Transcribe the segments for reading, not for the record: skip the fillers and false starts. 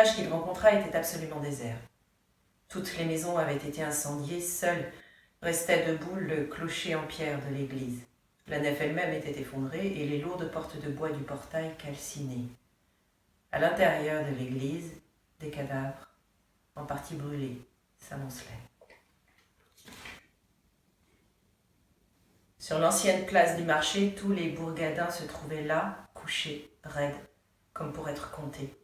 village qu'il rencontra était absolument désert. Toutes les maisons avaient été incendiées, seul restait debout le clocher en pierre de l'église. La nef elle-même était effondrée et les lourdes portes de bois du portail calcinées. À l'intérieur de l'église, des cadavres, en partie brûlés, s'amoncelaient. Sur l'ancienne place du marché, tous les bourgadins se trouvaient là, couchés, raides, comme pour être comptés.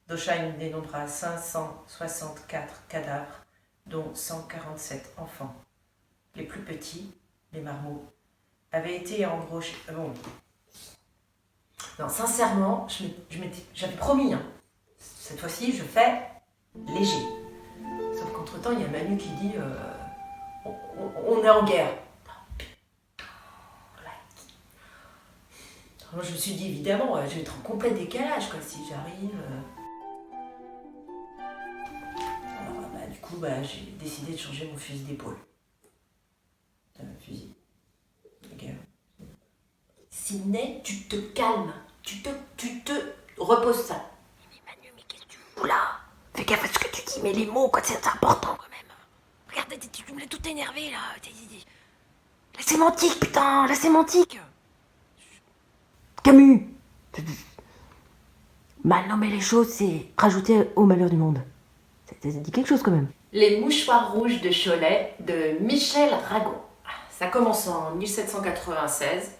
Dosheim dénombra 564 cadavres, dont 147 enfants. Les plus petits, les marmots, avaient été embrochés. Bon. Non, sincèrement, j'avais promis. Cette fois-ci, je fais léger. Sauf qu'entre-temps, il y a Manu qui dit on est en guerre. Alors, je me suis dit, évidemment, je vais être en complet décalage quoi, si j'arrive. Alors, du coup, j'ai décidé de changer mon fusil d'épaule. C'est un fusil de guerre. Sidney, tu te calmes. Tu te reposes ça. Mais Manu, mais qu'est-ce que tu fous là? Fais gaffe à ce que tu dis, mais les mots, quoi, c'est important quand même. Regarde, tu me l'as tout énervé là. La sémantique, putain, la sémantique. Camus. Mal nommer les choses, c'est rajouter au malheur du monde. Ça dit quelque chose quand même. Les mouchoirs rouges de Cholet de Michel Ragon. Ça commence en 1796,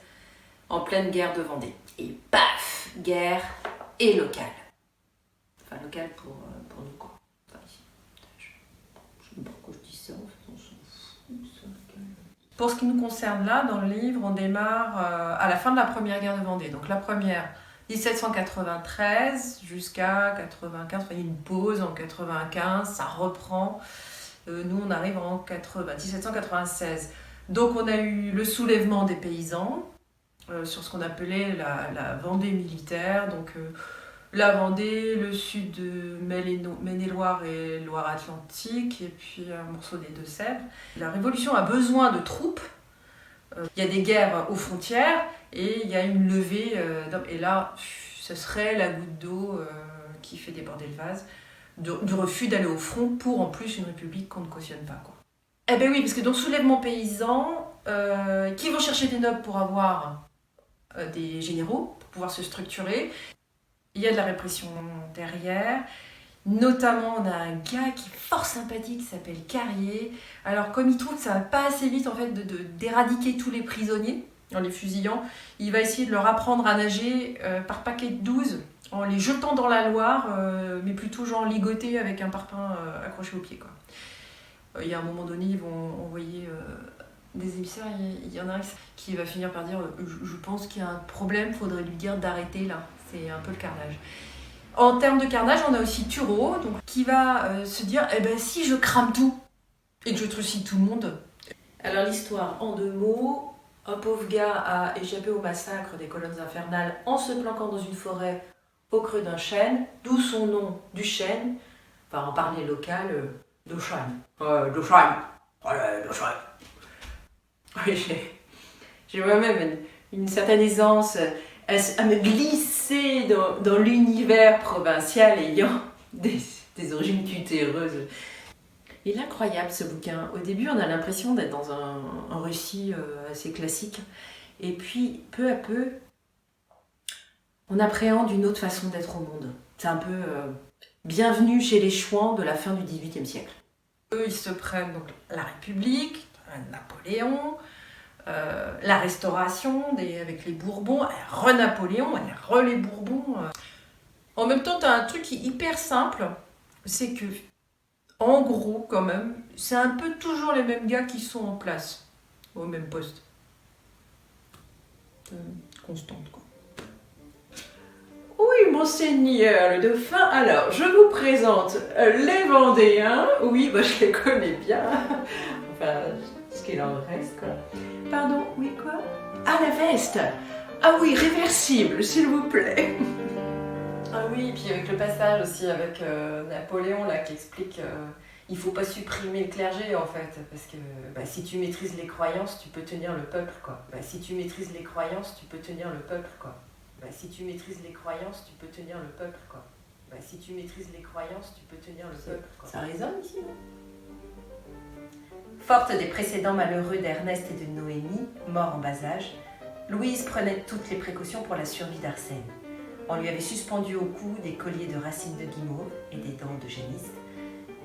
en pleine guerre de Vendée. Et paf, guerre et locale. Enfin, locale pour nous, quoi. Enfin, je sais pas pourquoi je dis ça, en fait, on s'en fout, ça, locale. Pour ce qui nous concerne là, dans le livre, on démarre à la fin de la première guerre de Vendée. Donc la première, 1793 jusqu'à 95, il y a une pause en 95, ça reprend. Nous, on arrive en 1796. Donc on a eu le soulèvement des paysans sur ce qu'on appelait la Vendée militaire. Donc la Vendée, le sud de Maine-et-Loire et Loire-Atlantique, et puis un morceau des Deux-Sèvres. La Révolution a besoin de troupes. Il y a des guerres aux frontières et il y a une levée d'hommes. Et là, ce serait la goutte d'eau qui fait déborder le vase, du refus d'aller au front pour en plus une république qu'on ne cautionne pas, quoi. Eh ben oui, parce que dans le soulèvement paysan, qui vont chercher des nobles pour avoir des généraux, pour pouvoir se structurer. Il y a de la répression derrière. Notamment, on a un gars qui est fort sympathique, qui s'appelle Carrier. Alors, comme il trouve que ça va pas assez vite en fait d'éradiquer tous les prisonniers en les fusillant, il va essayer de leur apprendre à nager par paquet de 12 en les jetant dans la Loire, mais plutôt genre ligotés avec un parpaing accroché au pied, quoi. Il y a un moment donné, ils vont envoyer des émissaires. Il y en a un qui va finir par dire je pense qu'il y a un problème, faudrait lui dire d'arrêter là. C'est un peu le carnage. En termes de carnage, on a aussi Turreau, donc, qui va se dire si je crame tout et que je trucide tout le monde. Alors l'histoire en 2 mots, un pauvre gars a échappé au massacre des colonnes infernales en se planquant dans une forêt au creux d'un chêne, d'où son nom du chêne, enfin en parler local, Dosheim. Dosheim. Dosheim. Oui, j'ai moi-même une certaine aisance à me glisser dans l'univers provincial ayant des origines tutéreuses. Il est incroyable ce bouquin. Au début, on a l'impression d'être dans un récit assez classique. Et puis, peu à peu, on appréhende une autre façon d'être au monde. C'est un peu bienvenue chez les Chouans de la fin du XVIIIe siècle. Eux, ils se prennent donc la République, Napoléon, la Restauration avec les Bourbons, re-Napoléon, les Bourbons. En même temps, tu as un truc qui est hyper simple, c'est que, en gros, quand même, c'est un peu toujours les mêmes gars qui sont en place, au même poste. Constante, quoi. Oui, monseigneur le dauphin, alors, je vous présente les Vendéens. Oui, je les connais bien. Enfin, ce qu'il en reste, quoi. Pardon, oui, quoi? Ah, la veste! Ah oui, réversible, s'il vous plaît. Ah oui, et puis avec le passage aussi avec Napoléon, là, qui explique il faut pas supprimer le clergé, en fait, parce que si tu maîtrises les croyances, tu peux tenir le peuple, quoi. Si tu maîtrises les croyances, tu peux tenir le peuple, quoi. Si tu maîtrises les croyances, tu peux tenir le peuple, quoi. Bah, si tu maîtrises les croyances, tu peux tenir le peuple. Ça résonne ici, non? Forte des précédents malheureux d'Ernest et de Noémie, morts en bas âge, Louise prenait toutes les précautions pour la survie d'Arsène. On lui avait suspendu au cou des colliers de racines de guimauve et des dents de génisse,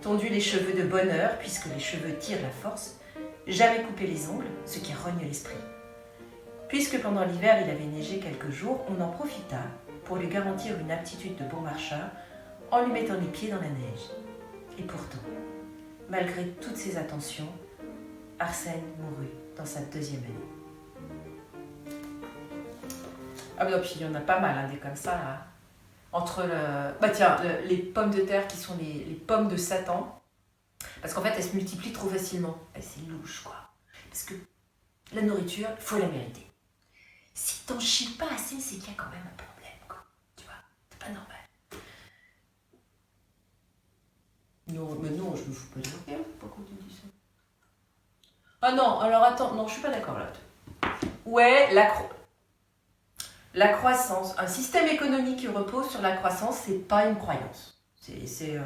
tondu les cheveux de bonne heure, puisque les cheveux tirent la force, jamais coupé les ongles, ce qui rogne l'esprit. Puisque pendant l'hiver il avait neigé quelques jours, on en profita pour lui garantir une aptitude de bon marcheur en lui mettant les pieds dans la neige. Et pourtant, malgré toutes ces attentions, Arsène mourut dans sa 2e année. Ah ben puis il y en a pas mal, hein, des comme ça, là. Entre les pommes de terre qui sont les pommes de Satan, parce qu'en fait elles se multiplient trop facilement. C'est louche, quoi. Parce que la nourriture, il faut la mériter. Si t'en chies pas assez, c'est qu'il y a quand même un problème, quoi. Tu vois, c'est pas normal. Non, mais non, je me fous pas de la gueule, pourquoi tu dis ça? Ah non, alors attends, non, je suis pas d'accord là. Ouais, la croissance, un système économique qui repose sur la croissance, c'est pas une croyance. C'est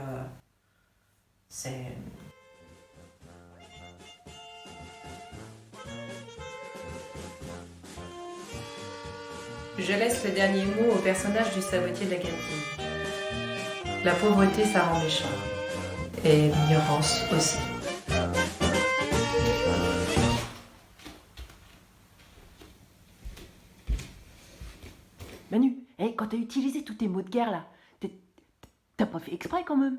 Je laisse le dernier mot au personnage du sabotier de la cantine. La pauvreté, ça rend méchant. Et l'ignorance aussi. Manu, quand t'as utilisé tous tes mots de guerre là, t'as pas fait exprès quand même?